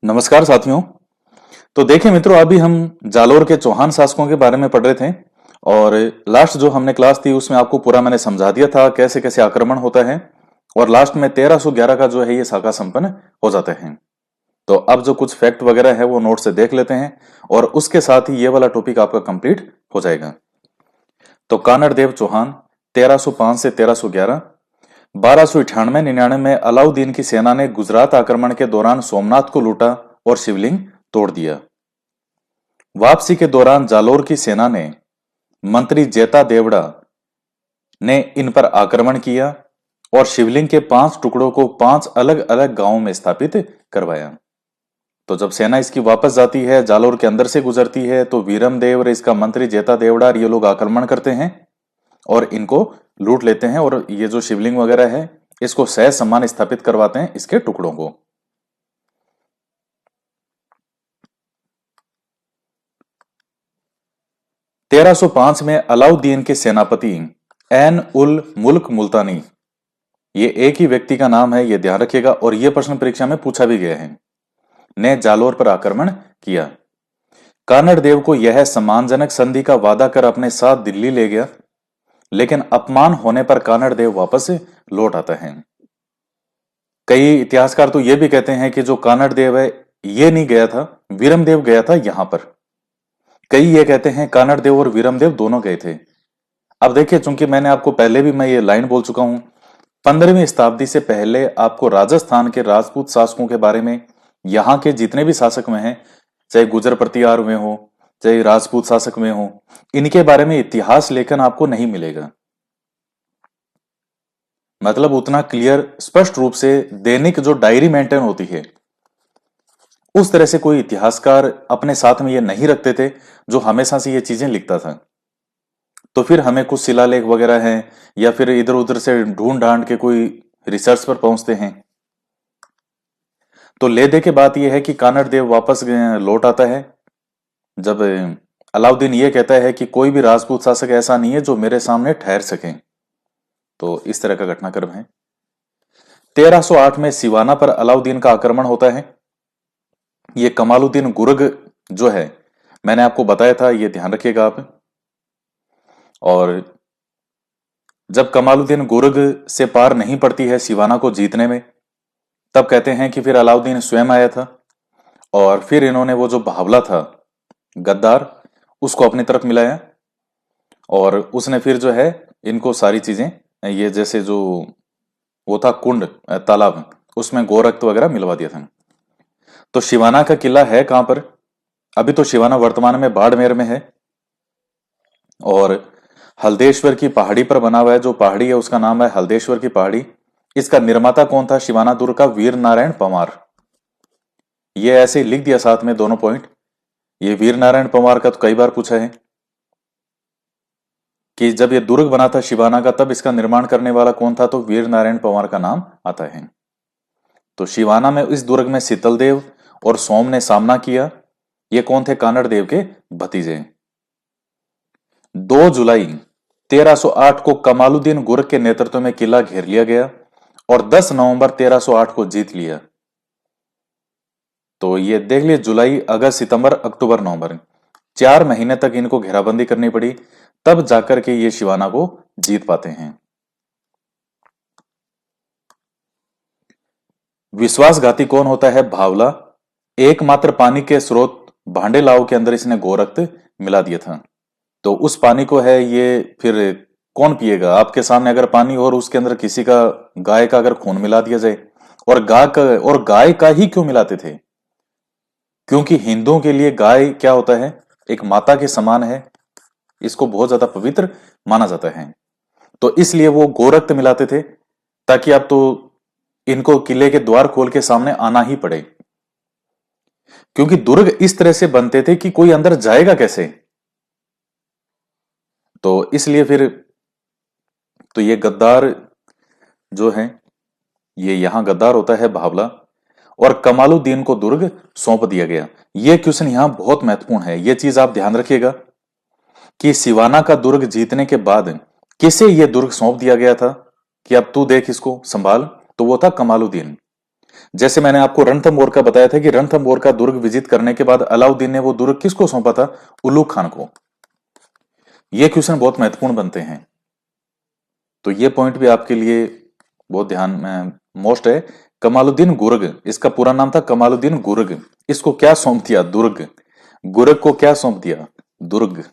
नमस्कार साथियों। तो देखें मित्रों, अभी हम जालोर के चौहान शासकों के बारे में पढ़ रहे थे और लास्ट जो हमने क्लास थी उसमें आपको पूरा मैंने समझा दिया था कैसे कैसे आक्रमण होता है और लास्ट में 1311 का जो है ये शाखा संपन्न हो जाते हैं। तो अब जो कुछ फैक्ट वगैरह है वो नोट से देख लेते हैं और उसके साथ ही ये वाला टॉपिक आपका कंप्लीट हो जाएगा। तो कानड़ देव चौहान 1305 से 1311। 1298-99 में अलाउद्दीन की सेना ने गुजरात आक्रमण के दौरान सोमनाथ को लूटा और शिवलिंग तोड़ दिया। वापसी के दौरान जालोर की सेना ने मंत्री जेता देवड़ा ने इन पर आक्रमण किया और शिवलिंग के 5 टुकड़ों को 5 अलग अलग गांवों में स्थापित करवाया। तो जब सेना इसकी वापस जाती है, जालोर के अंदर से गुजरती है, तो वीरम देव और इसका मंत्री जेता देवड़ा ये लोग आक्रमण करते हैं और इनको लूट लेते हैं और ये जो शिवलिंग वगैरह है इसको सह सम्मान स्थापित करवाते हैं इसके टुकड़ों को। 1305 में अलाउद्दीन के सेनापति एन उल मुल्क मुल्तानी, ये एक ही व्यक्ति का नाम है, ये ध्यान रखिएगा और ये प्रश्न परीक्षा में पूछा भी गया है, ने जालोर पर आक्रमण किया। कानड़ देव को यह सम्मानजनक संधि का वादा कर अपने साथ दिल्ली ले गया, लेकिन अपमान होने पर कानड़ देव वापस लौट आता है। कई इतिहासकार तो यह भी कहते हैं कि जो कानड़ देव है ये नहीं गया था, वीरम देव गया था यहां पर। कई ये कहते हैं कानड़ देव और वीरम देव दोनों गए थे। अब देखिए, चूंकि मैंने आपको पहले भी मैं ये लाइन बोल चुका हूं, 15वीं शताब्दी से पहले आपको राजस्थान के राजपूत शासकों के बारे में, यहां के जितने भी शासक में हैं, चाहे गुजर प्रतिहार में हो चाहे राजपूत शासक में हो, इनके बारे में इतिहास लेखन आपको नहीं मिलेगा। मतलब उतना क्लियर स्पष्ट रूप से दैनिक जो डायरी मेंटेन होती है उस तरह से कोई इतिहासकार अपने साथ में ये नहीं रखते थे जो हमेशा से ये चीजें लिखता था। तो फिर हमें कुछ शिलालेख वगैरह हैं या फिर इधर उधर से ढूंढ ढांड के कोई रिसर्च पर पहुंचते हैं। तो ले दे के बात यह है कि कानड़ देव वापस लौट आता है जब अलाउद्दीन ये कहता है कि कोई भी राजपूत शासक ऐसा नहीं है जो मेरे सामने ठहर सके। तो इस तरह का घटनाक्रम है। 1308 में सिवाना पर अलाउद्दीन का आक्रमण होता है। ये कमालुद्दीन गुर्ग जो है, मैंने आपको बताया था, ये ध्यान रखिएगा आप। और जब कमालुद्दीन गुर्ग से पार नहीं पड़ती है सिवाना को जीतने में, तब कहते हैं कि फिर अलाउद्दीन स्वयं आया था और फिर इन्होंने वो जो बावला था गद्दार उसको अपनी तरफ मिलाया और उसने फिर जो है इनको सारी चीजें, ये जैसे जो वो था कुंड तालाब, उसमें गोरक्त वगैरह मिलवा दिया था। तो शिवाना का किला है कहां पर? अभी तो शिवाना वर्तमान में बाड़मेर में है और हल्देश्वर की पहाड़ी पर बना हुआ है। जो पहाड़ी है उसका नाम है हल्देश्वर की पहाड़ी। इसका निर्माता कौन था शिवाना दुर्ग का? वीर नारायण पंवार। ये ऐसे लिख दिया साथ में दोनों पॉइंट। ये वीर नारायण पंवार का तो कई बार पूछा है कि जब ये दुर्ग बना था शिवाना का तब इसका निर्माण करने वाला कौन था, तो वीर नारायण पंवार का नाम आता है। तो शिवाना में इस दुर्ग में शीतल देव और सोम ने सामना किया। ये कौन थे? कानड़ देव के भतीजे। 2 जुलाई 1308 को कमालुद्दीन गुर्ग के नेतृत्व में किला घेर लिया गया और 10 नवंबर 1308 को जीत लिया। तो ये देख लिए, जुलाई, अगस्त, सितंबर, अक्टूबर, नवंबर, 4 महीने तक इनको घेराबंदी करनी पड़ी, तब जाकर के ये शिवाना को जीत पाते हैं। विश्वासघाती कौन होता है? भावला। एकमात्र पानी के स्रोत भांडेलाव के अंदर इसने गोरक्त मिला दिया था। तो उस पानी को है ये फिर कौन पिएगा? आपके सामने अगर पानी और उसके अंदर किसी का, गाय का अगर खून मिला दिया जाए, और गाय का ही क्यों मिलाते थे? क्योंकि हिंदुओं के लिए गाय क्या होता है? एक माता के समान है, इसको बहुत ज्यादा पवित्र माना जाता है। तो इसलिए वो गोरक्त मिलाते थे ताकि अब तो इनको किले के द्वार खोल के सामने आना ही पड़े, क्योंकि दुर्ग इस तरह से बनते थे कि कोई अंदर जाएगा कैसे। तो इसलिए फिर तो ये गद्दार जो है, ये यहां गद्दार होता है भावला, और कमालुद्दीन को दुर्ग सौंप दिया गया। यह क्वेश्चन यहां बहुत महत्वपूर्ण है, यह चीज आप ध्यान रखिएगा कि सिवाना का दुर्ग जीतने के बाद किसे यह दुर्ग सौंप दिया गया था कि अब तू देख इसको संभाल, तो वो था कमालुद्दीन। जैसे मैंने आपको रणथंभौर का बताया था कि रणथंभौर का दुर्ग विजिट करने के बाद अलाउद्दीन ने वो दुर्ग किसको सौंपा था? उल्लू खान को। ये क्वेश्चन बहुत महत्वपूर्ण बनते हैं, तो ये पॉइंट भी आपके लिए बहुत ध्यान में मोस्ट है। कमालुद्दीन गुर्ग, इसका पूरा नाम था कमालुद्दीन गुर्ग। इसको क्या सौंप दिया? दुर्ग। गुर्ग को क्या सौंप दिया? दुर्ग।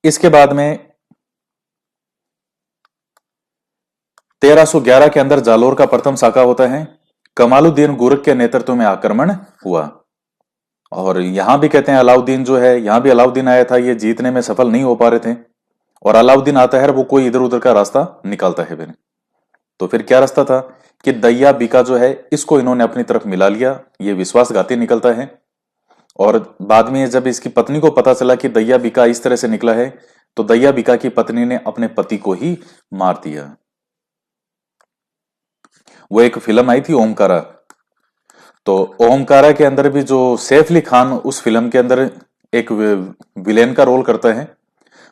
इसके बाद में 1311 के अंदर जालोर का प्रथम साका होता है। कमालुद्दीन गुर्ग के नेतृत्व में आक्रमण हुआ। और यहां भी कहते हैं अलाउद्दीन जो है, यहां भी अलाउद्दीन आया था, ये जीतने में सफल नहीं हो पा रहे थे। और अलाउद्दीन आता है वो कोई इधर उधर का रास्ता निकालता है फिर। तो फिर क्या रास्ता था कि दैया बीका जो है इसको इन्होंने अपनी तरफ मिला लिया। ये विश्वासघाती निकलता है। और बाद में जब इसकी पत्नी को पता चला कि दैया बीका इस तरह से निकला है, तो दैया बीका की पत्नी ने अपने पति को ही मार दिया। वो एक फिल्म आई थी ओमकारा, तो ओमकारा के अंदर भी जो सैफ अली खान उस फिल्म के अंदर एक विलेन का रोल करता है।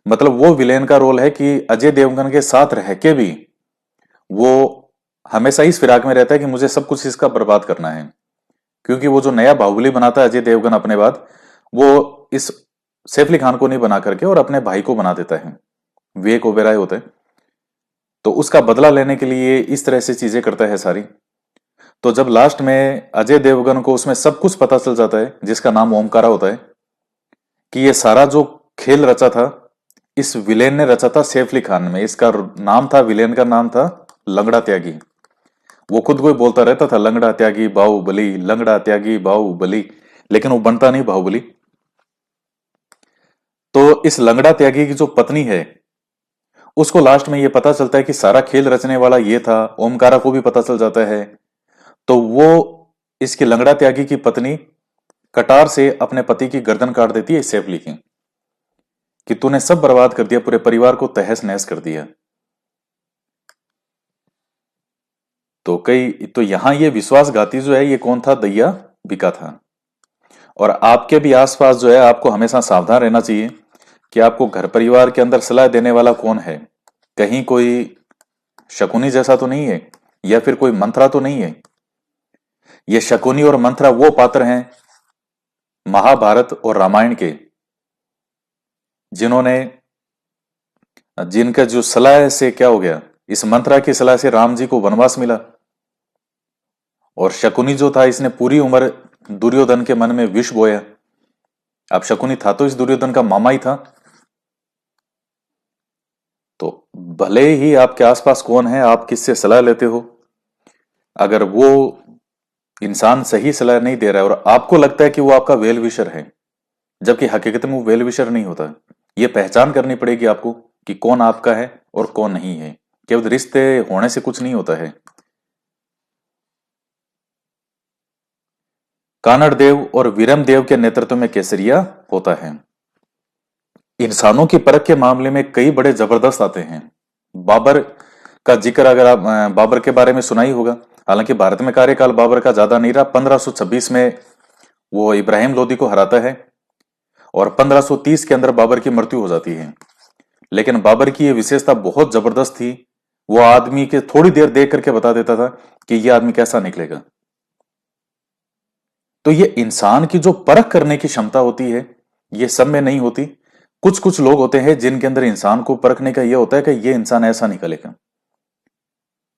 मतलब वो विलेन का रोल है कि अजय देवगन के साथ रह के भी वो हमेशा इस फिराक में रहता है कि मुझे सब कुछ इसका बर्बाद करना है। क्योंकि वो जो नया बाहुबली बनाता है अजय देवगन अपने बाद, वो इस सैफ अली खान को नहीं बना करके और अपने भाई को बना देता है। विवेक ओबेरॉय होता है। तो उसका बदला लेने के लिए इस तरह से चीजें करता है सारी। तो जब लास्ट में अजय देवगन को उसमें सब कुछ पता चल जाता है, जिसका नाम ओमकारा होता है, कि ये सारा जो खेल रचा था इस विलेन ने रचा था सैफ अली खान में। इसका नाम था, विलेन का नाम था लंगड़ा त्यागी। वो खुद को बोलता रहता था लंगड़ा त्यागी बाहुबली, लंगड़ा त्यागी बाहुबली, लेकिन वो बनता नहीं बाहुबली। तो इस लंगड़ा त्यागी की जो पत्नी है उसको लास्ट में ये पता चलता है कि सारा खेल रचने वाला ये था। ओमकारा को भी पता चल जाता है। तो वो इसकी लंगड़ा त्यागी की पत्नी कटार से अपने पति की गर्दन काट देती है सैफ अली की, कि तूने सब बर्बाद कर दिया, पूरे परिवार को तहस नहस कर दिया। तो यहां ये विश्वासघाती जो है ये कौन था? दैया बीका था। और आपके भी आसपास जो है आपको हमेशा सावधान रहना चाहिए कि आपको घर परिवार के अंदर सलाह देने वाला कौन है। कहीं कोई शकुनी जैसा तो नहीं है, या फिर कोई मंत्रा तो नहीं है। ये शकुनी और मंत्रा वो पात्र हैं महाभारत और रामायण के, जिन्होंने जिनका जो सलाह से क्या हो गया, इस मंत्रा की सलाह से राम जी को वनवास मिला। और शकुनी जो था इसने पूरी उम्र दुर्योधन के मन में विष बोया। अब शकुनी था तो इस दुर्योधन का मामा ही था। तो भले ही आपके आसपास कौन है, आप किससे सलाह लेते हो, अगर वो इंसान सही सलाह नहीं दे रहा है और आपको लगता है कि वो आपका वेल विशर है, जबकि हकीकत में वो वेल विशर नहीं होता, ये पहचान करनी पड़ेगी आपको कि कौन आपका है और कौन नहीं है। केवल रिश्ते होने से कुछ नहीं होता है। कानड़ देव और वीरम देव के नेतृत्व में केसरिया होता है। इंसानों की परख के मामले में कई बड़े जबरदस्त आते हैं। बाबर का जिक्र अगर आप बाबर के बारे में सुना ही होगा। हालांकि भारत में कार्यकाल बाबर का ज्यादा नहीं रहा। 1526 में वो इब्राहिम लोदी को हराता है और 1530 के अंदर बाबर की मृत्यु हो जाती है। लेकिन बाबर की ये विशेषता बहुत जबरदस्त थी, वो आदमी के थोड़ी देर देख करके बता देता था कि ये आदमी कैसा निकलेगा। तो ये इंसान की जो परख करने की क्षमता होती है ये सब में नहीं होती। कुछ कुछ लोग होते हैं जिनके अंदर इंसान को परखने का ये होता है कि ये इंसान ऐसा निकलेगा,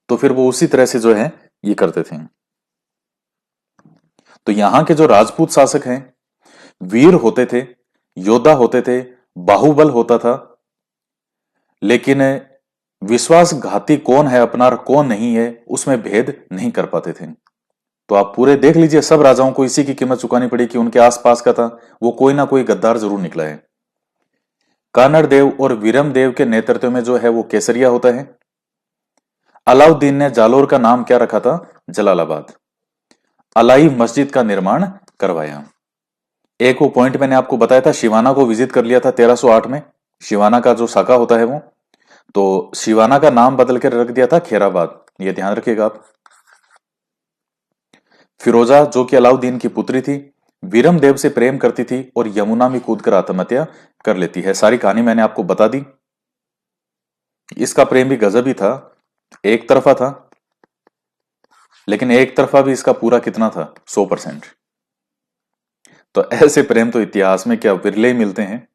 तो फिर वो उसी तरह से जो है ये करते थे। तो यहां के जो राजपूत शासक हैं वीर होते थे, योद्धा होते थे, बाहुबल होता था, लेकिन विश्वासघाती कौन है अपना और कौन नहीं है उसमें भेद नहीं कर पाते थे। तो आप पूरे देख लीजिए, सब राजाओं को इसी की कीमत चुकानी पड़ी कि उनके आसपास का था वो कोई ना कोई गद्दार जरूर निकला है। कानड़ देव और वीरम देव के नेतृत्व में जो है वो केसरिया होता है। अलाउद्दीन ने जालोर का नाम क्या रखा था? जलालाबाद। अलाई मस्जिद का निर्माण करवाया। एक वो पॉइंट मैंने आपको बताया था, शिवाना को विजिट कर लिया था 1308 में। शिवाना का जो साका होता है वो, तो शिवाना का नाम बदल कर रख दिया था खेराबाद, ये ध्यान रखिएगा आप। फिरोजा जो कि अलाउद्दीन की पुत्री थी, वीरम देव से प्रेम करती थी और यमुना में कूदकर आत्महत्या कर लेती है। सारी कहानी मैंने आपको बता दी। इसका प्रेम भी गजब ही था, एक तरफा था। लेकिन एक तरफा भी इसका पूरा कितना था, 100%। तो ऐसे प्रेम तो इतिहास में क्या विरले ही मिलते हैं।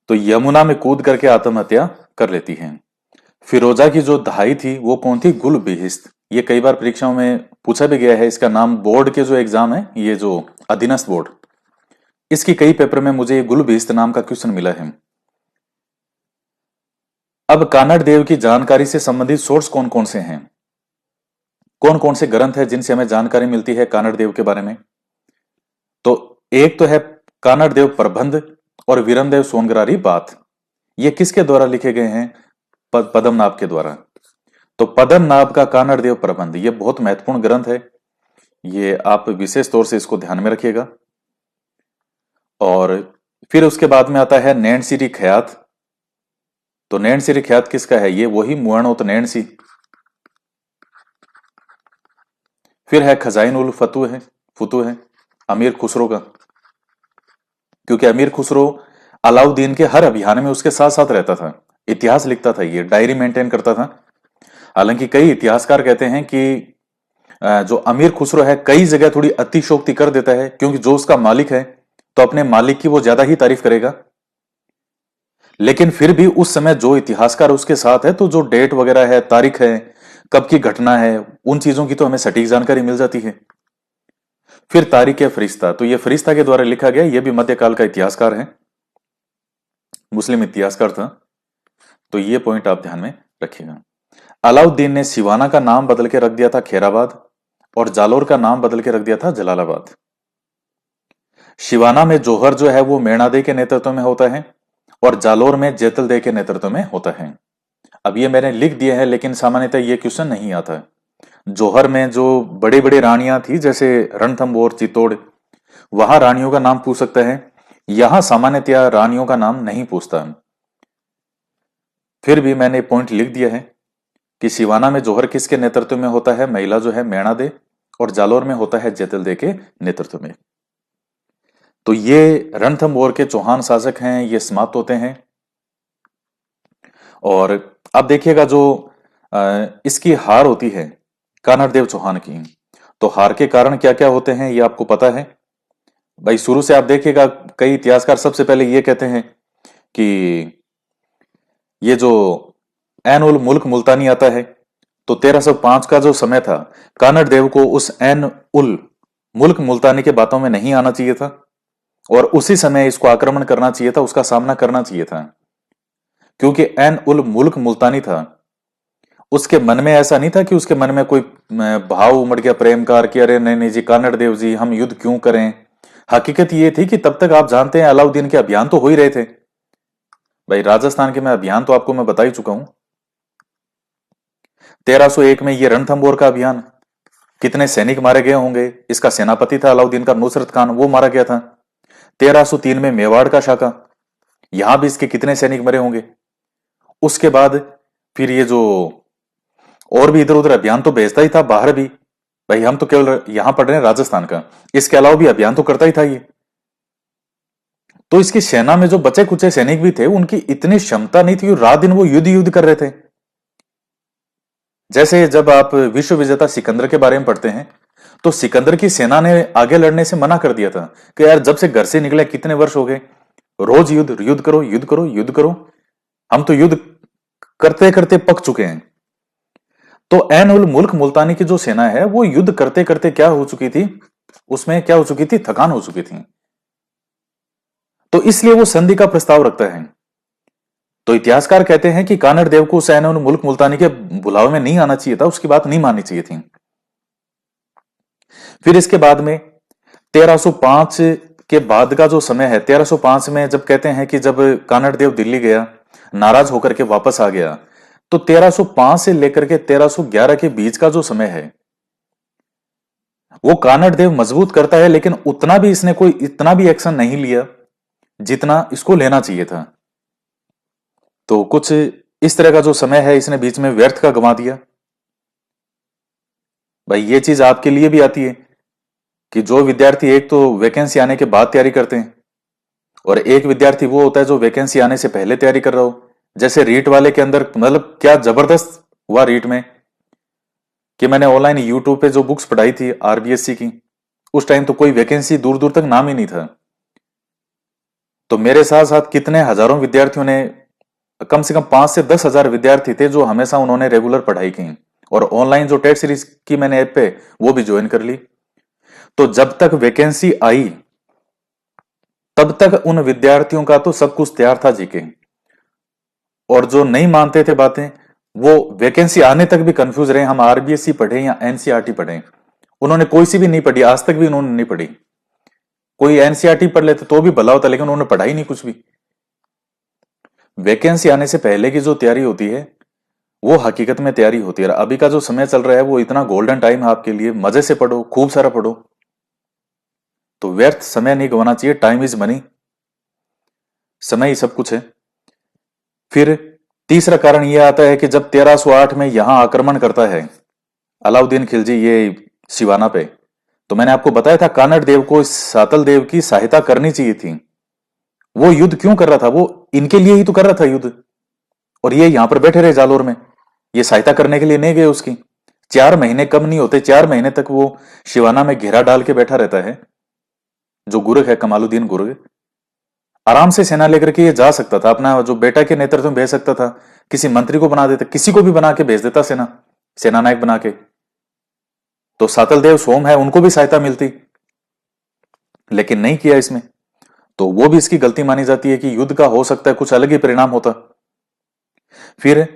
तो यमुना में कूद करके आत्महत्या कर लेती हैं। फिरोजा की जो दहाई थी वो कौन थी, गुल बिहिस्त। ये कई बार परीक्षाओं में पूछा भी गया है, इसका नाम बोर्ड के जो एग्जाम है, ये जो अधीनस्थ बोर्ड, इसकी कई पेपर में मुझे ये गुल बिहिस्त नाम का क्वेश्चन मिला है। अब कानड़ देव की जानकारी से संबंधित सोर्स कौन कौन से हैं, कौन कौन से ग्रंथ है जिनसे हमें जानकारी मिलती है कानड़ देव के बारे में। तो एक तो है कानड़ देव प्रबंध और वीरमदेव सोनगरारी बात। ये किसके द्वारा लिखे गए हैं, पद्मनाभ के द्वारा। तो पद्मनाभ का कानड़ देव प्रबंध ये बहुत महत्वपूर्ण ग्रंथ है, ये आप विशेष तौर से इसको ध्यान में रखिएगा। और फिर उसके बाद में आता है नैन सिरी ख्यात। तो नैन सिरी ख्यात किसका है, ये वही मुअणोत नैन सी। फिर है खजाइन उल फतू है अमीर खुसरो का, क्योंकि अमीर खुसरो अलाउद्दीन के हर अभियान में उसके साथ साथ रहता था, इतिहास लिखता था, ये डायरी मेंटेन करता था। हालांकि कई इतिहासकार कहते हैं कि जो अमीर खुसरो है कई जगह थोड़ी अतिशोक्ति कर देता है, क्योंकि जो उसका मालिक है तो अपने मालिक की वो ज्यादा ही तारीफ करेगा। लेकिन फिर भी उस समय जो इतिहासकार उसके साथ है, तो जो डेट वगैरह है, तारीख है, कब की घटना है, उन चीजों की तो हमें सटीक जानकारी मिल जाती है। फिर तारीख फरिश्ता, तो ये फरिश्ता के द्वारा लिखा गया, ये भी मध्यकाल का इतिहासकार है, मुस्लिम इतिहासकार था। तो ये पॉइंट आप ध्यान में रखिएगा। अलाउद्दीन ने सिवाना का नाम बदल के रख दिया था खैराबाद, और जालोर का नाम बदल के रख दिया था जलालाबाद। शिवाना में जौहर जो है वो मेणादे के नेतृत्व में होता है, और जालोर में जेतलदे के नेतृत्व में होता है। अब ये मैंने लिख दिया है, लेकिन सामान्यतः ये क्वेश्चन नहीं आता है। जौहर में जो बड़ी बड़ी रानियां थी, जैसे रणथंभौर, चित्तौड़, वहां रानियों का नाम पूछ सकता है। यहां सामान्यतया रानियों का नाम नहीं पूछता। फिर भी मैंने पॉइंट लिख दिया है कि सिवाना में जौहर किसके नेतृत्व में होता है, महिला जो है मेणादे, और जालोर में होता है जेतलदे के नेतृत्व में। तो ये रणथंभौर के चौहान शासक हैं, ये समाप्त होते हैं। और अब देखिएगा जो इसकी हार होती है कानड़देव चौहान की, तो हार के कारण क्या क्या होते हैं ये आपको पता है भाई। शुरू से आप देखिएगा, कई इतिहासकार सबसे पहले ये कहते हैं कि ये जो एन उल मुल्क मुल्तानी आता है, तो 1305 का जो समय था, कानड़ देव को उस एन उल मुल्क मुल्तानी के बातों में नहीं आना चाहिए था, और उसी समय इसको आक्रमण करना चाहिए था, उसका सामना करना चाहिए था। क्योंकि एन उल मुल्क मुल्तानी था, उसके मन में ऐसा नहीं था कि उसके मन में कोई भाव उमड़ गया प्रेम का, कि अरे नहीं नहीं जी कानड़ देव जी हम युद्ध क्यों करें। हकीकत ये थी कि तब तक आप जानते हैं अलाउद्दीन के अभियान तो हो ही रहे थे भाई। राजस्थान के मैं अभियान तो आपको मैं बता ही चुका हूं। 1301 में ये रणथंभौर का अभियान, कितने सैनिक मारे गए होंगे, इसका सेनापति था अलाउद्दीन का नुसरत खान, वो मारा गया था। 1303 में मेवाड़ का शाखा, यहां भी इसके कितने सैनिक मरे होंगे। उसके बाद फिर ये जो और भी इधर उधर अभियान तो भेजता ही था बाहर भी भाई, हम तो केवल यहां पढ़ रहे हैं राजस्थान का, इसके अलावा भी अभियान तो करता ही था ये। तो इसकी सेना में जो बचे कुचे सैनिक भी थे, उनकी इतनी क्षमता नहीं थी, रात दिन वो युद्ध युद्ध कर रहे थे। जैसे जब आप विश्व विजेता सिकंदर के बारे में पढ़ते हैं, तो सिकंदर की सेना ने आगे लड़ने से मना कर दिया था कि यार जब से घर से निकले कितने वर्ष हो गए, रोज युद्ध युद्ध करो युद्ध करो युद्ध करो, हम तो युद्ध करते करते पक चुके हैं। तो एन उल मुल्क मुल्तानी की जो सेना है वो युद्ध करते करते क्या हो चुकी थी, उसमें क्या हो चुकी थी, थकान हो चुकी थी। तो इसलिए वो संधि का प्रस्ताव रखता है। तो इतिहासकार कहते हैं कि कानड़ देव को एन उल मुल्क मुल्तानी के बुलावे में नहीं आना चाहिए था, उसकी बात नहीं माननी चाहिए थी। फिर इसके बाद में 1305 के बाद का जो समय है, 1305 में जब कहते हैं कि जब कानड़ देव दिल्ली गया, नाराज होकर के वापस आ गया, तो 1305 से लेकर के 1311 के बीच का जो समय है वो कानड़ देव मजबूत करता है, लेकिन उतना भी इसने कोई इतना भी एक्शन नहीं लिया जितना इसको लेना चाहिए था। तो कुछ इस तरह का जो समय है इसने बीच में व्यर्थ का गंवा दिया। भाई ये चीज आपके लिए भी आती है कि जो विद्यार्थी एक तो वैकेंसी आने के बाद तैयारी करते हैं, और एक विद्यार्थी वो होता है जो वैकेंसी आने से पहले तैयारी कर रहा हो। जैसे रीट वाले के अंदर मतलब क्या जबरदस्त हुआ रीट में कि मैंने ऑनलाइन यूट्यूब पे जो बुक्स पढ़ाई थी आरबीएससी की, उस टाइम तो कोई वैकेंसी दूर दूर तक नाम ही नहीं था। तो मेरे साथ साथ कितने हजारों विद्यार्थियों ने, कम से कम 5 से 10 हजार विद्यार्थी थे जो हमेशा उन्होंने रेगुलर पढ़ाई की। और ऑनलाइन जो टेट सीरीज की मैंने ऐप पे वो भी ज्वाइन कर ली। तो जब तक वैकेंसी आई तब तक उन विद्यार्थियों का तो सब कुछ तैयार था जीके। और जो नहीं मानते थे बातें वो वैकेंसी आने तक भी कंफ्यूज रहे, हम आरबीएससी पढ़े या एनसीईआरटी पढ़े। उन्होंने कोई सी भी नहीं पढ़ी, आज तक भी उन्होंने नहीं पढ़ी। कोई एनसीईआरटी पढ़ लेते तो भी भला होता, लेकिन उन्होंने पढ़ा ही नहीं कुछ भी। वैकेंसी आने से पहले की जो तैयारी होती है वो हकीकत में तैयारी होती है। अभी का जो समय चल रहा है वो इतना गोल्डन टाइम है आपके लिए, मजे से पढ़ो, खूब सारा पढ़ो। तो व्यर्थ समय नहीं गंवाना चाहिए। टाइम इज मनी, समय ही सब कुछ है। फिर तीसरा कारण यह आता है कि जब 1308 में यहां आक्रमण करता है अलाउद्दीन खिलजी ये सिवाना पे, तो मैंने आपको बताया था कानड़ देव को सातल देव की सहायता करनी चाहिए थी। वो युद्ध क्यों कर रहा था? वो इनके लिए ही तो कर रहा था युद्ध। और ये यहां पर बैठे रहे जालोर में, ये सहायता करने के लिए नहीं गए उसकी। 4 महीने कम नहीं होते, 4 महीने तक वो शिवाना में घेरा डाल के बैठा रहता है। जो गुर्ग है कमालुद्दीन गुर्ग, आराम से सेना लेकर के ये जा सकता था, अपना जो बेटा के नेतृत्व में भेज सकता था, किसी मंत्री को बना देता, किसी को भी बना के भेज देता सेना नायक बना के। तो सातल देव सोम है, उनको भी सहायता मिलती, लेकिन नहीं किया इसमें। तो वो भी इसकी गलती मानी जाती है कि युद्ध का हो सकता है कुछ अलग ही परिणाम होता। फिर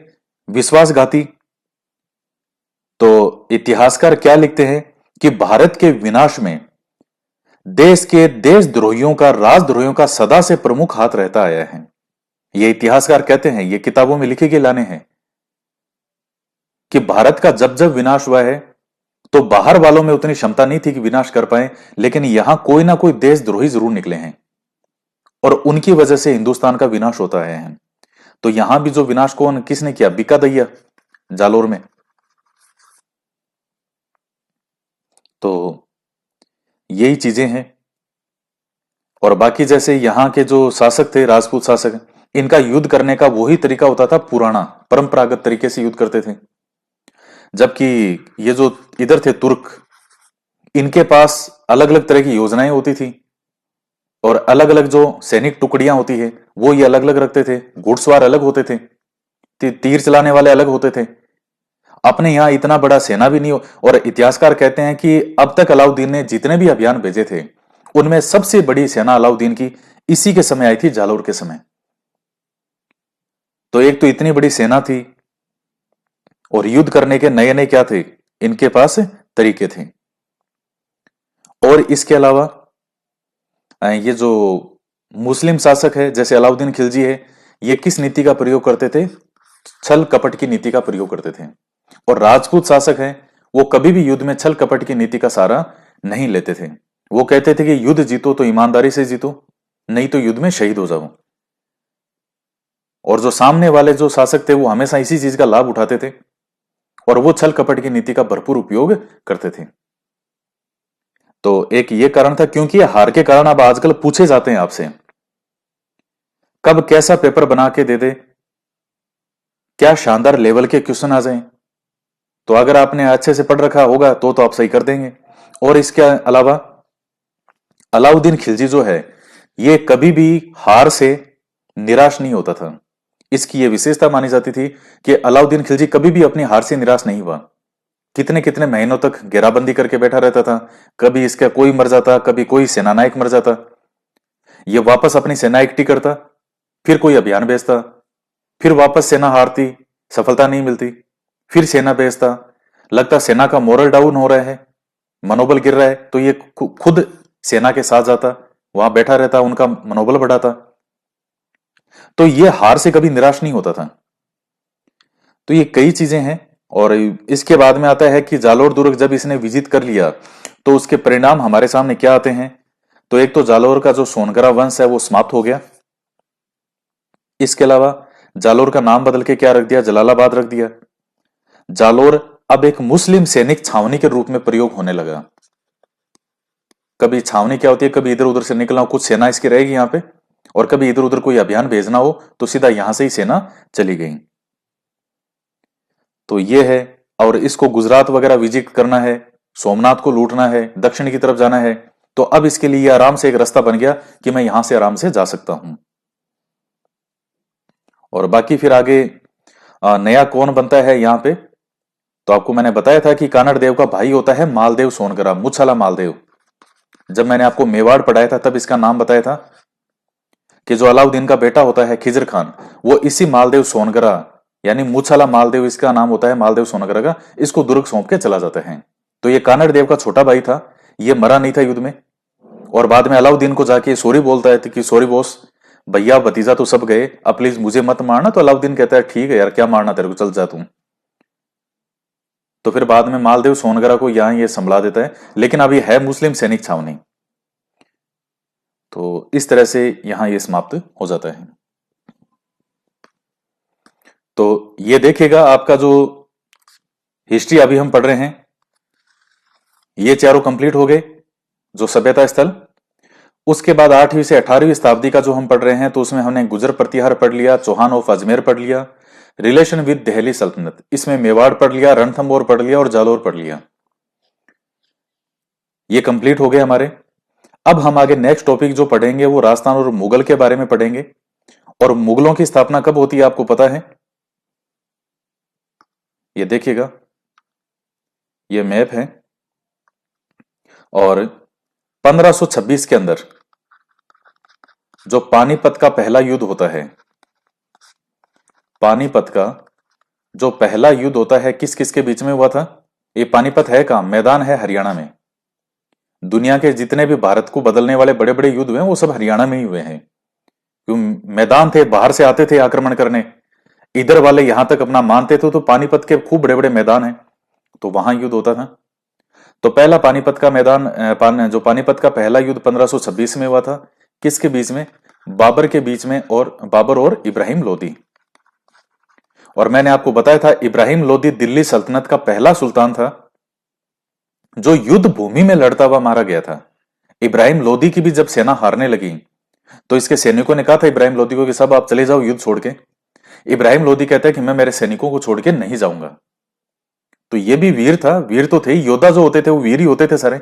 विश्वासघाती, तो इतिहासकार क्या लिखते हैं कि भारत के विनाश में देश के देशद्रोहियों का, राजद्रोहियों का सदा से प्रमुख हाथ रहता आया है। ये इतिहासकार कहते हैं, ये किताबों में लिखे गए लाने हैं कि भारत का जब जब विनाश हुआ है तो बाहर वालों में उतनी क्षमता नहीं थी कि विनाश कर पाए, लेकिन यहां कोई ना कोई देशद्रोही जरूर निकले हैं और उनकी वजह से हिंदुस्तान का विनाश होता है। तो यहां भी जो विनाश कौन किसने किया? बीका दैया जालोर में। तो यही चीजें हैं। और बाकी जैसे यहां के जो शासक थे, राजपूत शासक, इनका युद्ध करने का वही तरीका होता था, पुराना परंपरागत तरीके से युद्ध करते थे। जबकि ये जो इधर थे तुर्क, इनके पास अलग अलग तरह की योजनाएं होती थी और अलग अलग जो सैनिक टुकड़ियां होती है वो ये अलग अलग रखते थे। घुड़सवार अलग होते थे, तीर चलाने वाले अलग होते थे। अपने यहां इतना बड़ा सेना भी नहीं हो। और इतिहासकार कहते हैं कि अब तक अलाउद्दीन ने जितने भी अभियान भेजे थे उनमें सबसे बड़ी सेना अलाउद्दीन की इसी के समय आई थी, जालोर के समय। तो एक तो इतनी बड़ी सेना थी और युद्ध करने के नए नए क्या थे इनके पास? तरीके थे। और इसके अलावा ये जो मुस्लिम शासक है जैसे अलाउद्दीन खिलजी है, ये किस नीति का प्रयोग करते थे? छल कपट की नीति का प्रयोग करते थे। और राजपूत शासक है वो कभी भी युद्ध में छल कपट की नीति का सहारा नहीं लेते थे। वो कहते थे कि युद्ध जीतो तो ईमानदारी से जीतो, नहीं तो युद्ध में शहीद हो जाओ। और जो सामने वाले जो शासक थे वो हमेशा इसी चीज का लाभ उठाते थे और वो छल कपट की नीति का भरपूर उपयोग करते थे। तो एक ये कारण था, क्योंकि हार के कारण अब आजकल पूछे जाते हैं आपसे कब कैसा पेपर बना के दे दे, क्या शानदार लेवल के क्वेश्चन आ जाएं। तो अगर आपने अच्छे से पढ़ रखा होगा तो आप सही कर देंगे। और इसके अलावा अलाउद्दीन खिलजी जो है ये कभी भी हार से निराश नहीं होता था। इसकी यह विशेषता मानी जाती थी कि अलाउद्दीन खिलजी कभी भी अपनी हार से निराश नहीं हुआ। कितने कितने महीनों तक घेराबंदी करके बैठा रहता था, कभी इसका कोई मर जाता, कभी कोई सेनानायक मर जाता, ये वापस अपनी सेना इकट्ठी करता, फिर कोई अभियान भेजता, फिर वापस सेना हारती, सफलता नहीं मिलती, फिर सेना भेजता, लगता सेना का मोरल डाउन हो रहा है, मनोबल गिर रहा है, तो ये खुद सेना के साथ जाता, वहां बैठा रहता, उनका मनोबल बढ़ाता। तो ये हार से कभी निराश नहीं होता था। तो ये कई चीजें हैं। और इसके बाद में आता है कि जालोर दुर्ग जब इसने विजित कर लिया तो उसके परिणाम हमारे सामने क्या आते हैं? तो एक तो जालोर का जो सोनगरा वंश है वो समाप्त हो गया। इसके अलावा जालोर का नाम बदल के क्या रख दिया? जलालाबाद रख दिया। जालोर अब एक मुस्लिम सैनिक छावनी के रूप में प्रयोग होने लगा। कभी छावनी क्या होती है, कभी इधर उधर से निकलना, कुछ सेना इसकी रहेगी यहां पे, और कभी इधर उधर कोई अभियान भेजना हो तो सीधा यहां से ही सेना चली गई। तो ये है। और इसको गुजरात वगैरह विजिट करना है, सोमनाथ को लूटना है, दक्षिण की तरफ जाना है, तो अब इसके लिए आराम से एक रास्ता बन गया कि मैं यहां से आराम से जा सकता हूं। और बाकी फिर आगे नया कौन बनता है यहां पे, तो आपको मैंने बताया था कि कानड़ देव का भाई होता है मालदेव सोनगरा, मुछाला मालदेव। जब मैंने आपको मेवाड़ पढ़ाया था तब इसका नाम बताया था कि जो अलाउद्दीन का बेटा होता है खिजर खान, वो इसी मालदेव सोनगरा यानी मुछाला मालदेव, इसका नाम होता है मालदेव सोनगरा का, इसको दुर्ग सौंप के चला जाता है। तो ये कानड़ देव का छोटा भाई था, ये मरा नहीं था युद्ध में। और बाद में अलाउद्दीन को जाके सॉरी बोलता है कि सॉरी बॉस, भैया भतीजा तो सब गए, अब प्लीज मुझे मत मारना। तो अलाउद्दीन कहता है ठीक है यार, क्या मारना तेरे को, चल जा तू। तो फिर बाद में मालदेव सोनगरा को यहां ये संभला देता है, लेकिन अब ये है मुस्लिम सैनिक छावनी। तो इस तरह से यहां ये समाप्त हो जाता है। तो ये देखिएगा आपका जो हिस्ट्री अभी हम पढ़ रहे हैं, ये चारों कंप्लीट हो गए जो सभ्यता स्थल। उसके बाद 8वीं से 18वीं शताब्दी का जो हम पढ़ रहे हैं, तो उसमें हमने गुजर प्रतिहार पढ़ लिया, चौहान ऑफ अजमेर पढ़ लिया, रिलेशन विद दिल्ली सल्तनत, इसमें मेवाड़ पढ़ लिया, रणथंबोर पढ़ लिया और जालोर पढ़ लिया। ये कंप्लीट हो गए हमारे। अब हम आगे नेक्स्ट टॉपिक जो पढ़ेंगे वो राजस्थान और मुगल के बारे में पढ़ेंगे। और मुगलों की स्थापना कब होती है आपको पता है? ये देखिएगा, ये मैप है, और 1526 के अंदर जो पानीपत का पहला युद्ध होता है, पानीपत का जो पहला युद्ध होता है किस किस के बीच में हुआ था? ये पानीपत है कहां? मैदान है हरियाणा में। दुनिया के जितने भी भारत को बदलने वाले बड़े बड़े युद्ध हुए वो सब हरियाणा में ही हुए हैं। क्यों? मैदान थे, बाहर से आते थे आक्रमण करने, इधर वाले यहां तक अपना मानते थे, तो पानीपत के खूब बड़े बड़े मैदान हैं, तो वहां युद्ध होता था। तो पहला पानीपत का मैदान जो पानीपत का पहला युद्ध 1526 में हुआ था, किसके बीच में? बाबर के बीच में, और बाबर और इब्राहिम लोदी। और मैंने आपको बताया था इब्राहिम लोदी दिल्ली सल्तनत का पहला सुल्तान था जो युद्ध भूमि में लड़ता हुआ मारा गया था। इब्राहिम लोदी की भी जब सेना हारने लगी तो इसके सैनिकों ने कहा था इब्राहिम लोदी को कि सब आप चले जाओ युद्ध छोड़ के। इब्राहिम लोदी कहता है कि मैं मेरे सैनिकों को छोड़ के नहीं जाऊंगा। तो ये भी वीर था, वीर तो थे, योद्धा जो होते थे वो वीर ही होते थे सारे।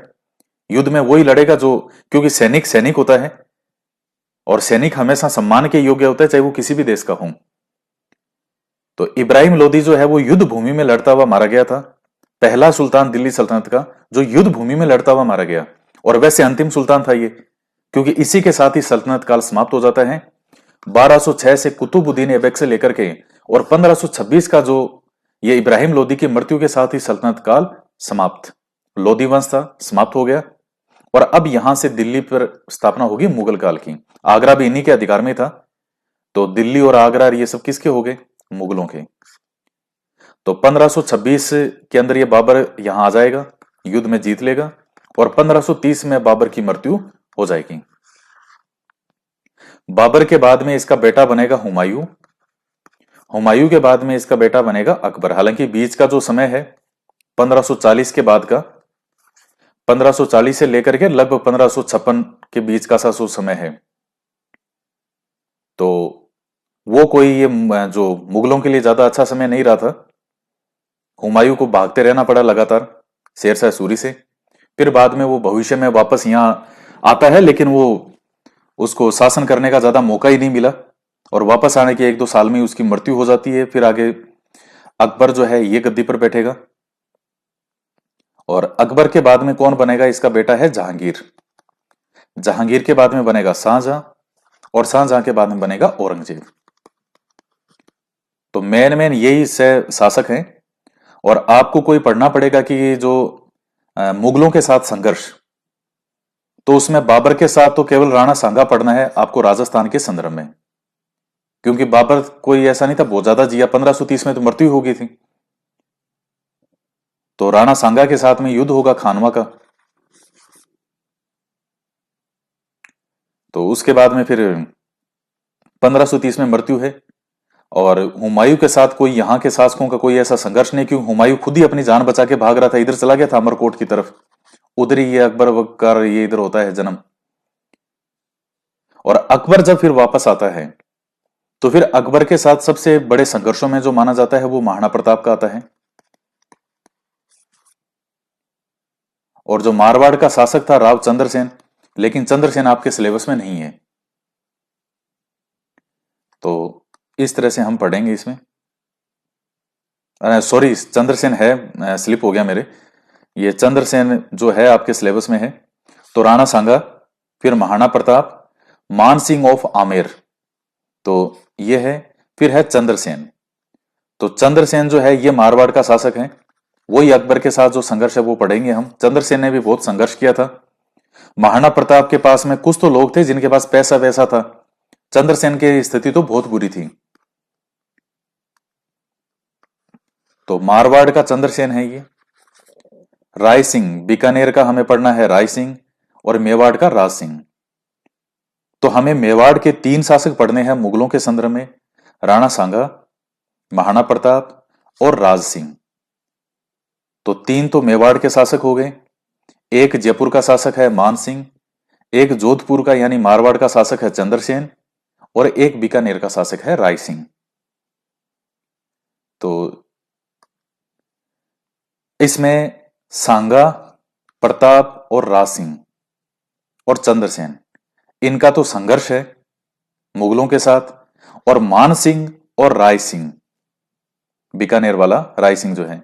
युद्ध में वही लड़ेगा जो, क्योंकि सैनिक सैनिक होता है और सैनिक हमेशा सम्मान के योग्य होता है, चाहे वो किसी भी देश का हो। तो इब्राहिम लोदी जो है वो युद्ध भूमि में लड़ता हुआ मारा गया था, पहला सुल्तान दिल्ली सल्तनत का जो युद्ध भूमि में लड़ता हुआ मारा गया। और वैसे अंतिम सुल्तान था ये, क्योंकि इसी के साथ ही सल्तनत काल समाप्त हो जाता है। 1206 से कुतुबुद्दीन ऐबक से लेकर के और 1526 का जो ये इब्राहिम लोदी की मृत्यु के साथ ही सल्तनत काल समाप्त, लोदी वंश था समाप्त हो गया। और अब यहां से दिल्ली पर स्थापना होगी मुगल काल की। आगरा भी इन्हीं के अधिकार में था, तो दिल्ली और आगरा ये सब किसके हो गए? मुगलों के। तो 1526 के अंदर ये बाबर यहां आ जाएगा, युद्ध में जीत लेगा, और 1530 में बाबर की मृत्यु हो जाएगी। बाबर के बाद में इसका बेटा बनेगा हुमायूं, हुमायूं के बाद में इसका बेटा बनेगा अकबर। हालांकि बीच का जो समय है 1540 के बाद का, 1540 से लेकर के लगभग 1556 के बीच का सा जो समय है, तो वो कोई ये जो मुगलों के लिए ज्यादा अच्छा समय नहीं रहा था। हुमायूं को भागते रहना पड़ा लगातार शेरशाह सूरी से। फिर बाद में वो भविष्य में वापस यहां आता है, लेकिन वो उसको शासन करने का ज्यादा मौका ही नहीं मिला, और वापस आने के 1-2 साल में उसकी मृत्यु हो जाती है। फिर आगे अकबर जो है ये गद्दी पर बैठेगा, और अकबर के बाद में कौन बनेगा? इसका बेटा है जहांगीर। जहांगीर के बाद में बनेगा शाहजहां, और शाहजहां के बाद में बनेगा औरंगजेब। तो मेन मेन यही शासक हैं। और आपको कोई पढ़ना पड़ेगा कि जो मुगलों के साथ संघर्ष, तो उसमें बाबर के साथ तो केवल राणा सांगा पढ़ना है आपको राजस्थान के संदर्भ में, क्योंकि बाबर कोई ऐसा नहीं था बहुत ज्यादा जिया, 1530 में तो मृत्यु हो गई थी। तो राणा सांगा के साथ में युद्ध होगा खानवा का। तो उसके बाद में फिर 1530 में मृत्यु है। और हुमायूं के साथ कोई यहाँ के शासकों का कोई ऐसा संघर्ष नहीं, क्यों? हुमायूं खुद ही अपनी जान बचा के भाग रहा था, इधर चला गया था अमरकोट की तरफ, उधर ही ये अकबर वक्कार ये इधर होता है जन्म। और अकबर जब फिर वापस आता है तो फिर अकबर के साथ सबसे बड़े संघर्षों में जो माना जाता है वो महाराणा प्रताप का आता है। और जो मारवाड़ का शासक था राव चंद्रसेन, लेकिन चंद्रसेन आपके सिलेबस में नहीं है। तो इस तरह से हम पढ़ेंगे इसमें। सॉरी, चंद्रसेन है, स्लिप हो गया मेरे। ये चंद्रसेन जो है आपके सिलेबस में है। तो राणा सांगा, फिर महाराणा प्रताप, मान सिंह ऑफ आमेर, तो ये है। फिर है चंद्रसेन। तो चंद्रसेन जो है ये मारवाड़ का शासक है। वही अकबर के साथ जो संघर्ष है वो पढ़ेंगे हम। चंद्रसेन ने भी बहुत संघर्ष किया था। महाराणा प्रताप के पास में कुछ तो लोग थे जिनके पास पैसा वैसा था। चंद्रसेन की स्थिति तो बहुत बुरी थी। तो मारवाड़ का चंद्रसेन है ये। राय सिंह, बीकानेर का हमें पढ़ना है राय सिंह, और मेवाड़ का राज सिंह। तो हमें मेवाड़ के 3 शासक पढ़ने हैं मुगलों के संदर्भ में, राणा सांगा, महाराणा प्रताप और राज सिंह। तो 3 तो मेवाड़ के शासक हो गए। एक जयपुर का शासक है मान सिंह, एक जोधपुर का यानी मारवाड़ का शासक है चंद्रसेन, और एक बीकानेर का शासक है राय सिंह। तो इसमें सांगा, प्रताप और राज सिंह और चंद्रसेन, इनका तो संघर्ष है मुगलों के साथ। और मान सिंह और राय सिंह, बीकानेर वाला राय सिंह जो है,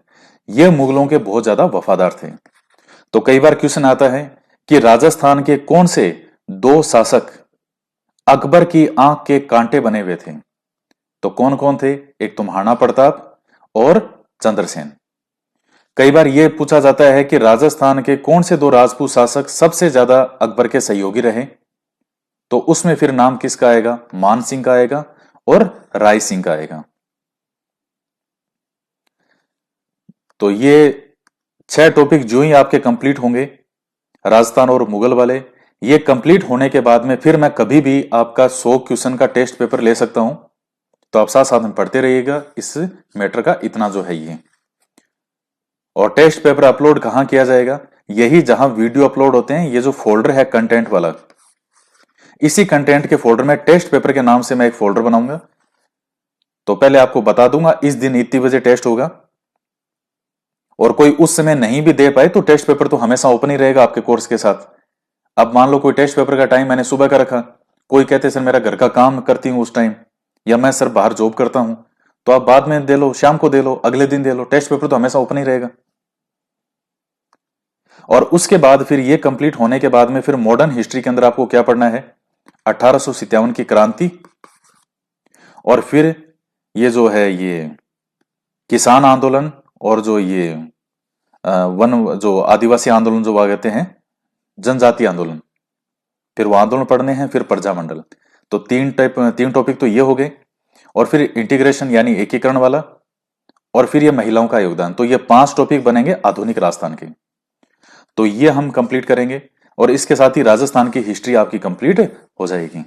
ये मुगलों के बहुत ज्यादा वफादार थे। तो कई बार क्वेश्चन आता है कि राजस्थान के कौन से 2 शासक अकबर की आंख के कांटे बने हुए थे? तो कौन कौन थे? एक तो महाराणा प्रताप और चंद्रसेन। कई बार यह पूछा जाता है कि राजस्थान के कौन से 2 राजपूत शासक सबसे ज्यादा अकबर के सहयोगी रहे? तो उसमें फिर नाम किसका आएगा? मान सिंह का आएगा और राय सिंह का आएगा। तो ये 6 टॉपिक जो ही आपके कंप्लीट होंगे राजस्थान और मुगल वाले, ये कंप्लीट होने के बाद में फिर मैं कभी भी आपका 100 क्वेश्चन का टेस्ट पेपर ले सकता हूं। तो आप साथ साथ में पढ़ते रहिएगा इस मैटर का, इतना जो है ये। और टेस्ट पेपर अपलोड कहां किया जाएगा? यही जहां वीडियो अपलोड होते हैं, ये जो फोल्डर है कंटेंट वाला, इसी कंटेंट के फोल्डर में टेस्ट पेपर के नाम से मैं एक फोल्डर बनाऊंगा। तो पहले आपको बता दूंगा इस दिन इतनी बजे टेस्ट होगा, और कोई उस समय नहीं भी दे पाए तो टेस्ट पेपर तो हमेशा ओपन ही रहेगा आपके कोर्स के साथ। अब मान लो कोई टेस्ट पेपर का टाइम मैंने सुबह का रखा, कोई कहते सर मेरा घर का काम करती हूं उस टाइम, या मैं सर बाहर जॉब करता हूं, तो आप बाद में दे लो, शाम को दे लो, अगले दिन दे लो, टेस्ट पेपर तो हमेशा ओपन ही रहेगा। और उसके बाद फिर ये कंप्लीट होने के बाद में फिर मॉडर्न हिस्ट्री के अंदर आपको क्या पढ़ना है? 1857 की क्रांति, और फिर ये जो है ये किसान आंदोलन, और जो ये वन जो आदिवासी आंदोलन जो कहते हैं जनजाति आंदोलन, फिर वो आंदोलन पढ़ने हैं, फिर प्रजामंडल। तो 3 टॉपिक तो ये हो गए। और फिर इंटीग्रेशन यानी एकीकरण वाला, और फिर ये महिलाओं का योगदान। तो ये 5 टॉपिक बनेंगे आधुनिक राजस्थान के। तो ये हम कंप्लीट करेंगे, और इसके साथ ही राजस्थान की हिस्ट्री आपकी कंप्लीट हो जाएगी।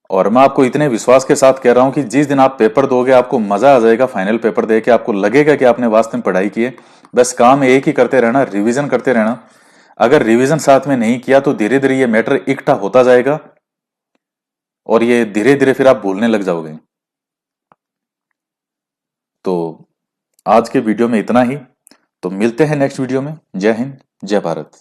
और मैं आपको इतने विश्वास के साथ कह रहा हूं कि जिस दिन आप पेपर दोगे आपको मजा आ जाएगा। फाइनल पेपर दे के आपको लगेगा कि आपने वास्तव में पढ़ाई की है। बस काम एक ही करते रहना, रिवीजन करते रहना। अगर रिवीजन साथ में नहीं किया तो धीरे धीरे ये मैटर इकट्ठा होता जाएगा, और ये धीरे धीरे फिर आप भूलने लग जाओगे। तो आज के वीडियो में इतना ही। तो मिलते हैं नेक्स्ट वीडियो में। जय हिंद, जय भारत।